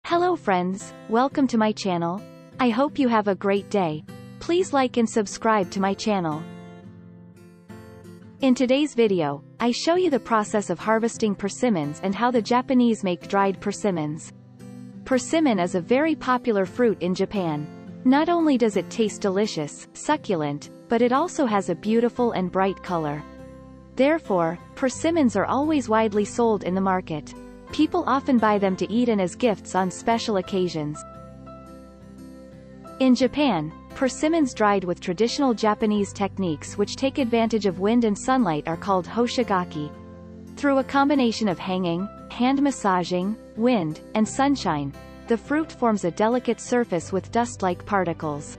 Hello friends, welcome to my channel. I hope you have a great day. Please like and subscribe to my channel. In today's video, I show you the process of harvesting persimmons and how the Japanese make dried persimmons. Persimmon is a very popular fruit in Japan. Not only does it taste delicious, succulent, but it also has a beautiful and bright color. Therefore, persimmons are always widely sold in the market. People often buy them to eat and as gifts on special occasions. In Japan, persimmons dried with traditional Japanese techniques which take advantage of wind and sunlight are called hoshigaki. Through a combination of hanging, hand massaging, wind, and sunshine, the fruit forms a delicate surface with dust-like particles.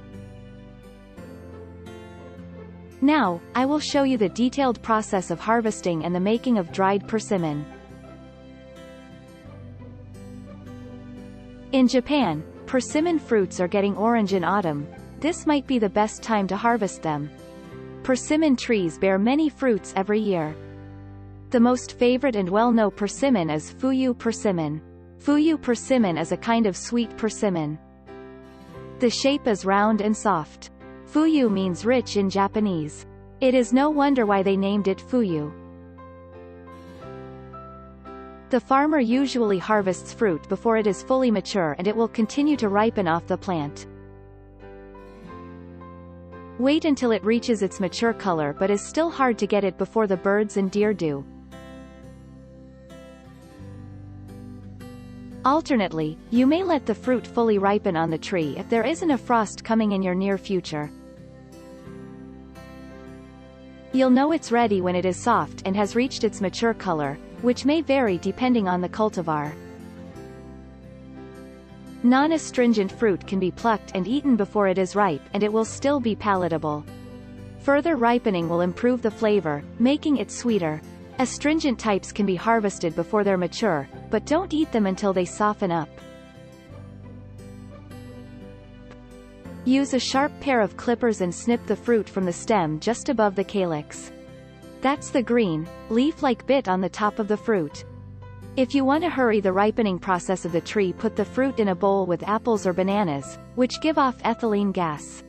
Now, I will show you the detailed process of harvesting and the making of dried persimmon. In Japan, persimmon fruits are getting orange in autumn. This might be the best time to harvest them. Persimmon trees bear many fruits every year. The most favorite and well-known persimmon is Fuyu persimmon. Fuyu persimmon is a kind of sweet persimmon. The shape is round and soft. Fuyu means rich in Japanese. It is no wonder why they named it Fuyu. The farmer usually harvests fruit before it is fully mature and it will continue to ripen off the plant. Wait until it reaches its mature color but is still hard to get it before the birds and deer do. Alternately, you may let the fruit fully ripen on the tree if there isn't a frost coming in your near future. You'll know it's ready when it is soft and has reached its mature color, which may vary depending on the cultivar. Non-astringent fruit can be plucked and eaten before it is ripe and it will still be palatable. Further ripening will improve the flavor, making it sweeter. Astringent types can be harvested before they're mature, but don't eat them until they soften up. Use a sharp pair of clippers and snip the fruit from the stem just above the calyx. That's the green, leaf-like bit on the top of the fruit. If you want to hurry the ripening process of the tree, put the fruit in a bowl with apples or bananas, which give off ethylene gas.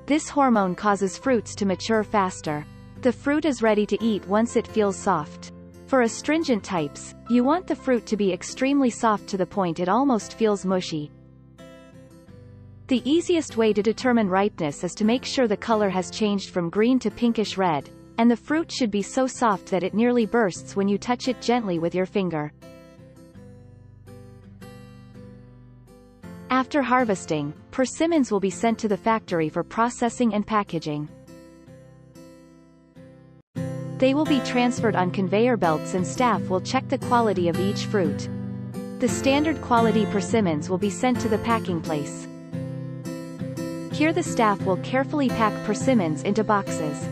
This hormone causes fruits to mature faster. The fruit is ready to eat once it feels soft. For astringent types, you want the fruit to be extremely soft to the point it almost feels mushy. The easiest way to determine ripeness is to make sure the color has changed from green to pinkish red, and the fruit should be so soft that it nearly bursts when you touch it gently with your finger. After harvesting, persimmons will be sent to the factory for processing and packaging. They will be transferred on conveyor belts and staff will check the quality of each fruit. The standard quality persimmons will be sent to the packing place. Here the staff will carefully pack persimmons into boxes.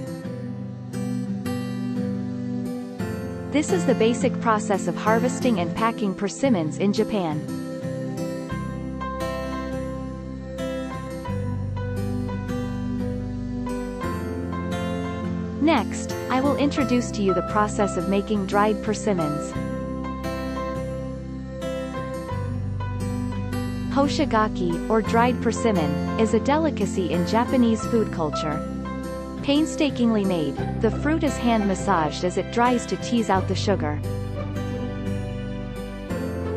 This is the basic process of harvesting and packing persimmons in Japan. Next, I will introduce to you the process of making dried persimmons. Hoshigaki, or dried persimmon, is a delicacy in Japanese food culture. Painstakingly made, the fruit is hand-massaged as it dries to tease out the sugar.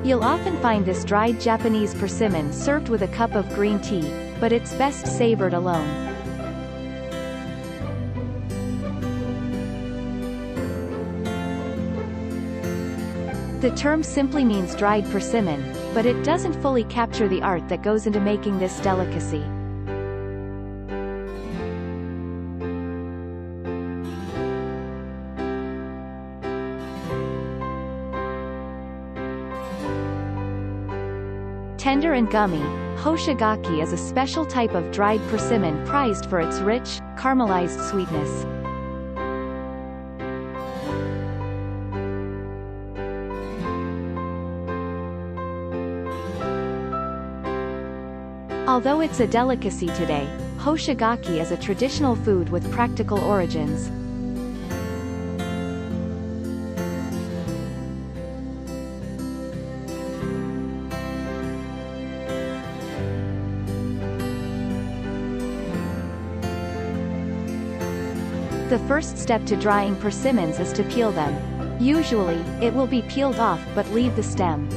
You'll often find this dried Japanese persimmon served with a cup of green tea, but it's best savored alone. The term simply means dried persimmon, but it doesn't fully capture the art that goes into making this delicacy. Tender and gummy, hoshigaki is a special type of dried persimmon prized for its rich, caramelized sweetness. Although it's a delicacy today, hoshigaki is a traditional food with practical origins. The first step to drying persimmons is to peel them. Usually, it will be peeled off but leave the stem.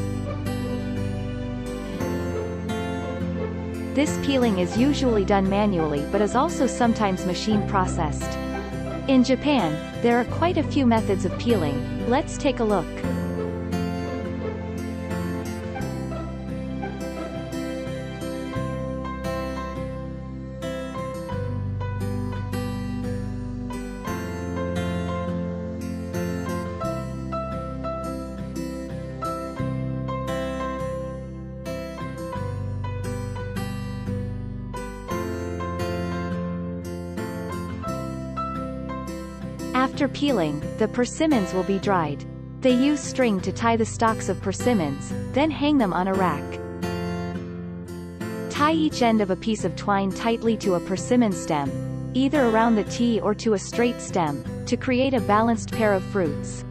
This peeling is usually done manually but is also sometimes machine processed. In Japan, there are quite a few methods of peeling. Let's take a look. After peeling, the persimmons will be dried. They use string to tie the stalks of persimmons, then hang them on a rack. Tie each end of a piece of twine tightly to a persimmon stem, either around the T or to a straight stem, to create a balanced pair of fruits.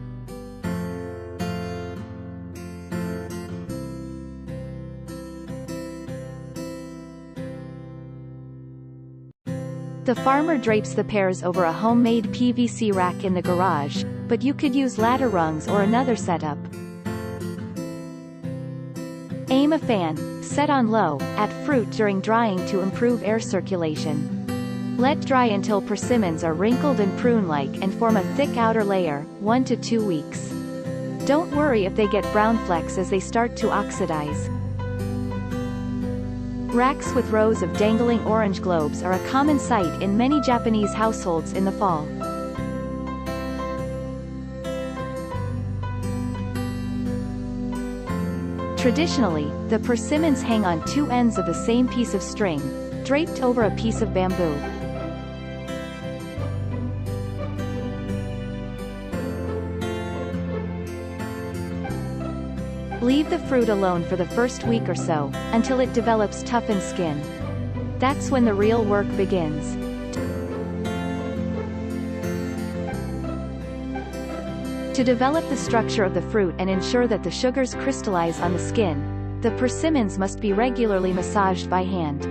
The farmer drapes the pears over a homemade PVC rack in the garage, but you could use ladder rungs or another setup. Aim a fan, set on low, at fruit during drying to improve air circulation. Let dry until persimmons are wrinkled and prune-like and form a thick outer layer, 1 to 2 weeks. Don't worry if they get brown flecks as they start to oxidize. Racks with rows of dangling orange globes are a common sight in many Japanese households in the fall. Traditionally, the persimmons hang on 2 ends of the same piece of string, draped over a piece of bamboo. Leave the fruit alone for the first week or so, until it develops toughened skin. That's when the real work begins. To develop the structure of the fruit and ensure that the sugars crystallize on the skin, the persimmons must be regularly massaged by hand.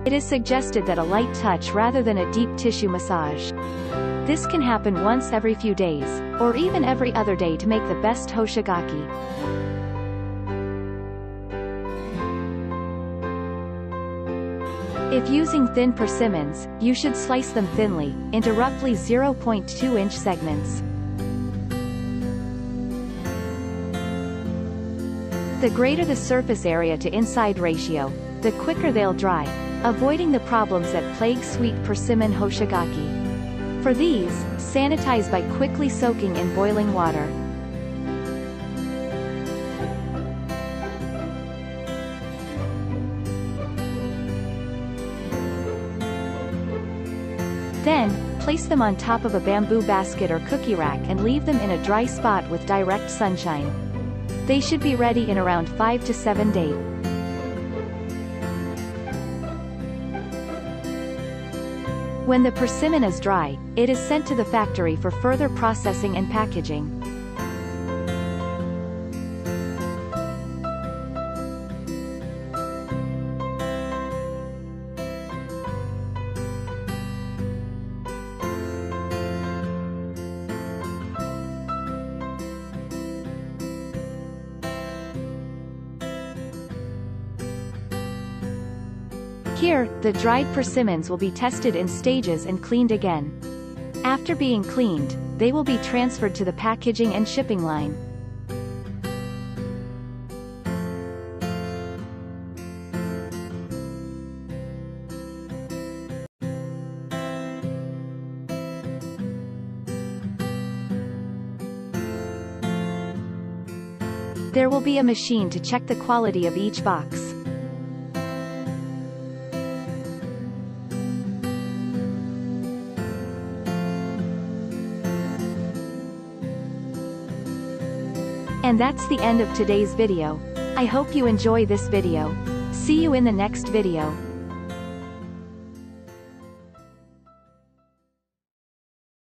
It is suggested that a light touch rather than a deep tissue massage. This can happen once every few days, or even every other day to make the best hoshigaki. If using thin persimmons, you should slice them thinly, into roughly 0.2-inch segments. The greater the surface area to inside ratio, the quicker they'll dry, avoiding the problems that plague sweet persimmon hoshigaki. For these, sanitize by quickly soaking in boiling water. Then, place them on top of a bamboo basket or cookie rack and leave them in a dry spot with direct sunshine. They should be ready in around 5 to 7 days. When the persimmon is dry, it is sent to the factory for further processing and packaging. Here, the dried persimmons will be tested in stages and cleaned again. After being cleaned, they will be transferred to the packaging and shipping line. There will be a machine to check the quality of each box. And that's the end of today's video. I hope you enjoy this video. See you in the next video.